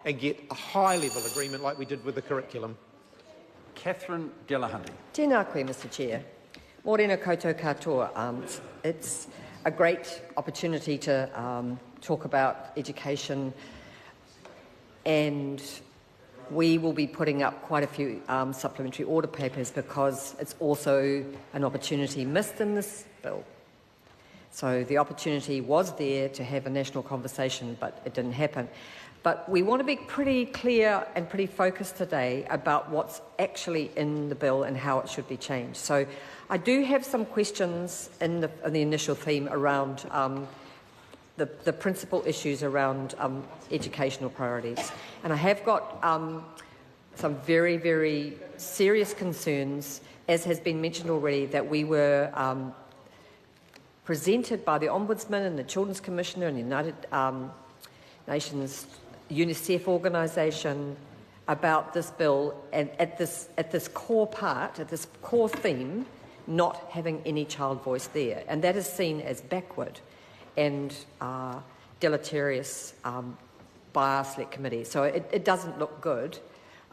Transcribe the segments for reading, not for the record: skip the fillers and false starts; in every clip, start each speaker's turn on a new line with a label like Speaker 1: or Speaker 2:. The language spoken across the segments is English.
Speaker 1: and get a high-level agreement like we did with the curriculum.
Speaker 2: Catherine Delahunty.
Speaker 3: Tēnā koe, Mr Chair. Mōrena koutou katoa. It's a great opportunity to talk about education, and we will be putting up quite a few supplementary order papers because it's also an opportunity missed in this bill. So the opportunity was there to have a national conversation, but it didn't happen. But we want to be pretty clear and pretty focused today about what's actually in the bill and how it should be changed. So I do have some questions in the initial theme around the principal issues around educational priorities. And I have got some very, very serious concerns, as has been mentioned already, that we were presented by the Ombudsman and the Children's Commissioner and the United Nations UNICEF organisation about this bill, and at this core part, at this core theme, not having any child voice there. And that is seen as backward and deleterious by our select committee. So it doesn't look good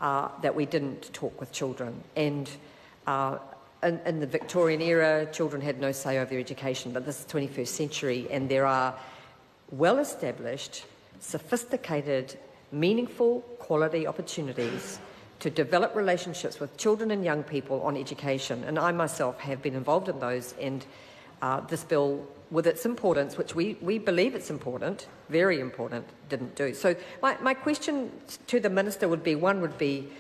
Speaker 3: that we didn't talk with children. And in the Victorian era, children had no say over their education, but this is the 21st century, and there are well-established, sophisticated, meaningful, quality opportunities to develop relationships with children and young people on education. And I myself have been involved in those, and this bill, with its importance, which we believe it's important, very important, didn't do. So my question to the Minister would be, one would be,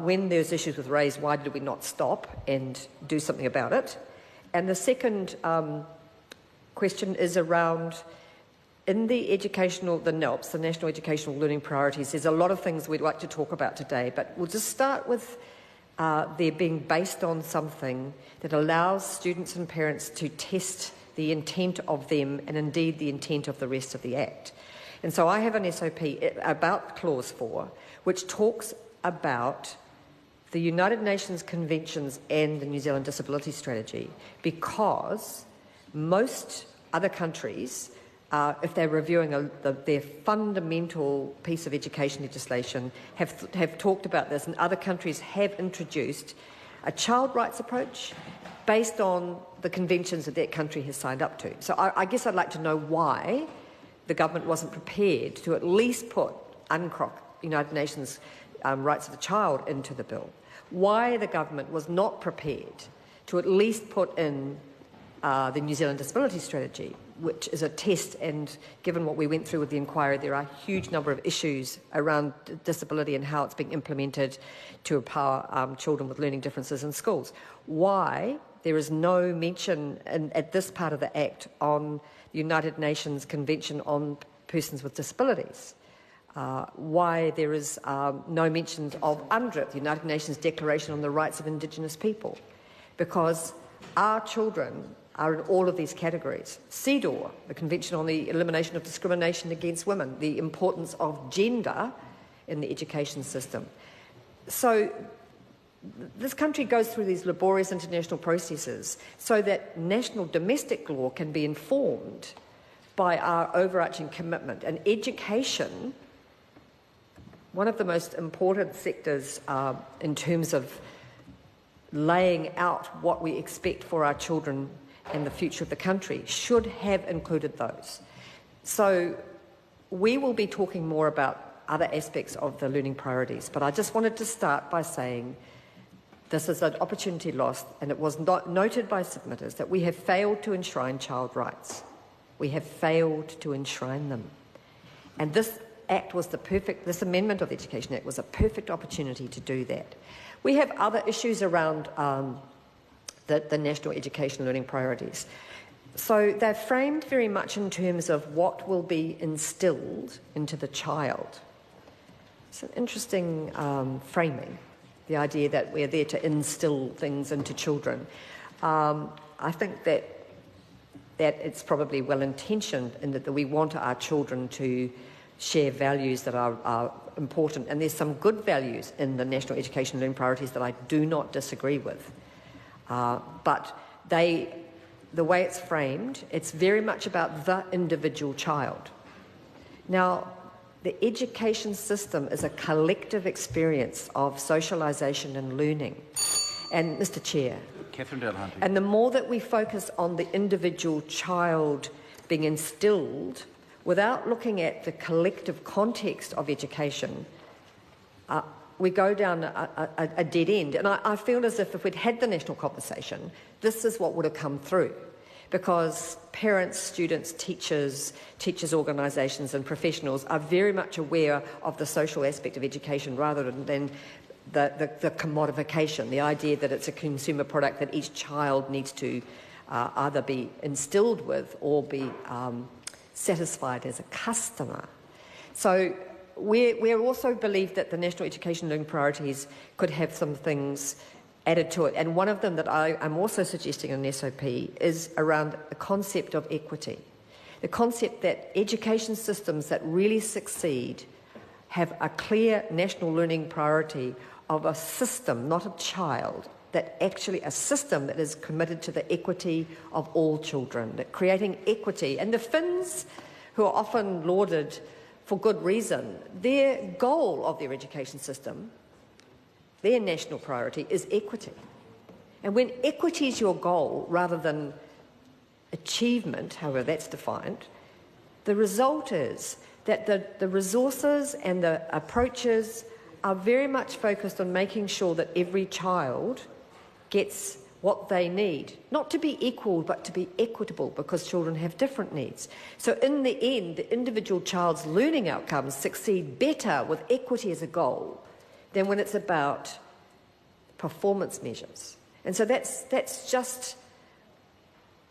Speaker 3: when there's issues with raised, why did we not stop and do something about it? And the second question is around, in the NELPs, the National Educational Learning Priorities, there's a lot of things we'd like to talk about today, but we'll just start with there being based on something that allows students and parents to test the intent of them and indeed the intent of the rest of the Act. And so I have an SOP about Clause 4, which talks about the United Nations Conventions and the New Zealand Disability Strategy, because most other countries, if they're reviewing their fundamental piece of education legislation, have talked about this, and other countries have introduced a child rights approach based on the conventions that country has signed up to. So I guess I'd like to know why the government wasn't prepared to at least put UNCROC, United Nations Rights of the Child, into the bill. Why the government was not prepared to at least put in the New Zealand Disability Strategy, which is a test, and given what we went through with the inquiry, there are a huge number of issues around disability and how it's being implemented to empower children with learning differences in schools. Why there is no mention at this part of the Act on the United Nations Convention on Persons with Disabilities. Why there is no mention of UNDRIP, the United Nations Declaration on the Rights of Indigenous People. Because our children are in all of these categories. CEDAW, the Convention on the Elimination of Discrimination Against Women, the importance of gender in the education system. So this country goes through these laborious international processes so that national domestic law can be informed by our overarching commitment. And education, one of the most important sectors in terms of laying out what we expect for our children and the future of the country, should have included those. So we will be talking more about other aspects of the learning priorities, but I just wanted to start by saying this is an opportunity lost, and it was not noted by submitters that we have failed to enshrine child rights. We have failed to enshrine them. And this Act was this amendment of the Education Act was a perfect opportunity to do that. We have other issues around the National Education Learning Priorities. So they're framed very much in terms of what will be instilled into the child. It's an interesting framing, the idea that we're there to instill things into children. I think that it's probably well-intentioned in that we want our children to share values that are important, and there's some good values in the National Education Learning Priorities that I do not disagree with. But the way it's framed, it's very much about the individual child. Now, the education system is a collective experience of socialisation and learning. And, Mr Chair,
Speaker 2: Catherine Delahunty.
Speaker 3: and the more that we focus on the individual child being instilled without looking at the collective context of education, we go down a dead end. And I feel as if we'd had the national conversation, this is what would have come through. Because parents, students, teachers organisations and professionals are very much aware of the social aspect of education rather than the commodification, the idea that it's a consumer product that each child needs to either be instilled with or be satisfied as a customer. So we also believe that the National Education Learning Priorities could have some things added to it. And one of them that I'm also suggesting in an SOP is around the concept of equity. The concept that education systems that really succeed have a clear national learning priority of a system, not a child, that actually a system that is committed to the equity of all children, that creating equity. And the Finns, who are often lauded for good reason, their goal of their education system, their national priority, is equity. And when equity is your goal rather than achievement, however that's defined, the result is that the resources and the approaches are very much focused on making sure that every child gets what they need, not to be equal, but to be equitable, because children have different needs. So in the end, the individual child's learning outcomes succeed better with equity as a goal than when it's about performance measures. And so that's just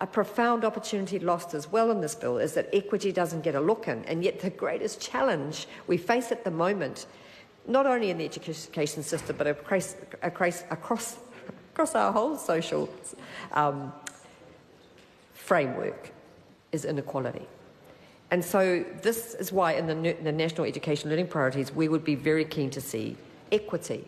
Speaker 3: a profound opportunity lost as well in this bill, is that equity doesn't get a look in. And yet the greatest challenge we face at the moment, not only in the education system, but across our whole social framework, is inequality. And so this is why in the National Education Learning Priorities we would be very keen to see equity.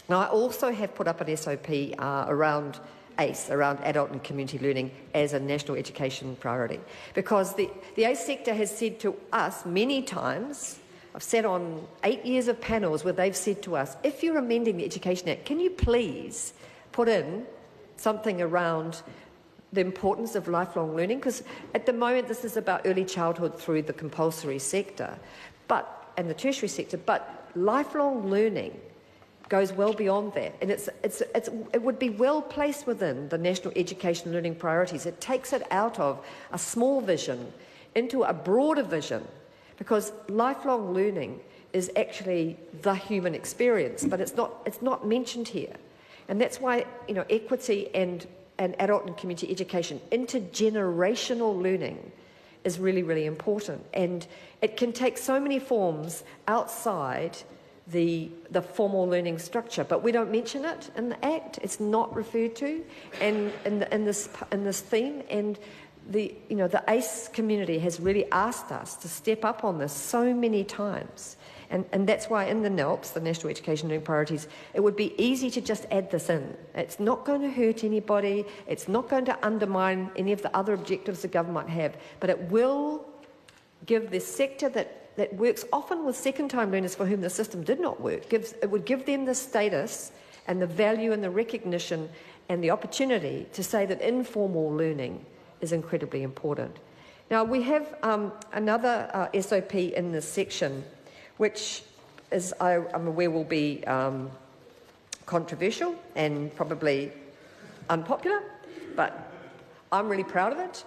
Speaker 3: Now, I also have put up an SOP around ACE, around adult and community learning, as a national education priority. Because the ACE sector has said to us many times, I've sat on 8 years of panels where they've said to us, if you're amending the Education Act, can you please put in something around the importance of lifelong learning? Because at the moment this is about early childhood through the compulsory sector and the tertiary sector, but lifelong learning goes well beyond that, and it would be well placed within the National Education Learning Priorities. It takes it out of a small vision into a broader vision, because lifelong learning is actually the human experience, but it's not mentioned here. And that's why, equity and adult and community education, intergenerational learning, is really, really important. And it can take so many forms outside the formal learning structure, but we don't mention it in the Act. It's not referred to, and in this theme. And the ACE community has really asked us to step up on this so many times, and that's why in the NELPs, the National Education Learning Priorities, it would be easy to just add this in. It's not going to hurt anybody. It's not going to undermine any of the other objectives the government might have, but it will give this sector that works often with second-time learners for whom the system did not work, it would give them the status and the value and the recognition and the opportunity to say that informal learning is incredibly important. Now, we have another SOP in this section, which is, I'm aware, will be controversial and probably unpopular, but I'm really proud of it.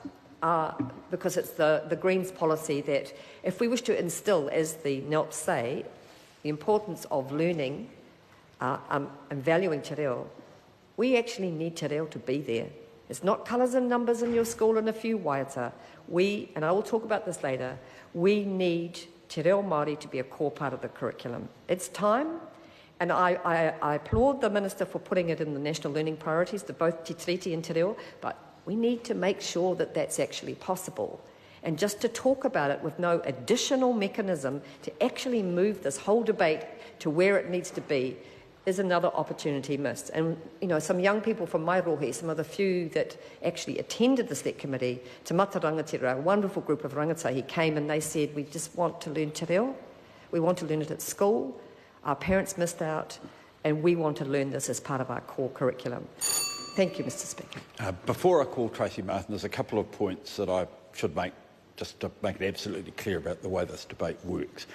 Speaker 3: Because it's the Greens policy that if we wish to instil, as the NELPs say, the importance of learning and valuing te reo, we actually need te reo to be there. It's not colours and numbers in your school and a few waiata. And I will talk about this later, we need te reo Māori to be a core part of the curriculum. It's time, and I applaud the Minister for putting it in the National Learning Priorities, to both te tiriti and te reo, but we need to make sure that that's actually possible. And just to talk about it with no additional mechanism to actually move this whole debate to where it needs to be is another opportunity missed. And, you know, some young people from my rohe, some of the few that actually attended the select committee, Te Mata Rangatira, a wonderful group of rangatahi, came and they said, we just want to learn te reo. We want to learn it at school. Our parents missed out, and we want to learn this as part of our core curriculum. Thank you, Mr. Speaker.
Speaker 2: Before I call Tracy Martin, there's a couple of points that I should make, just to make it absolutely clear about the way this debate works.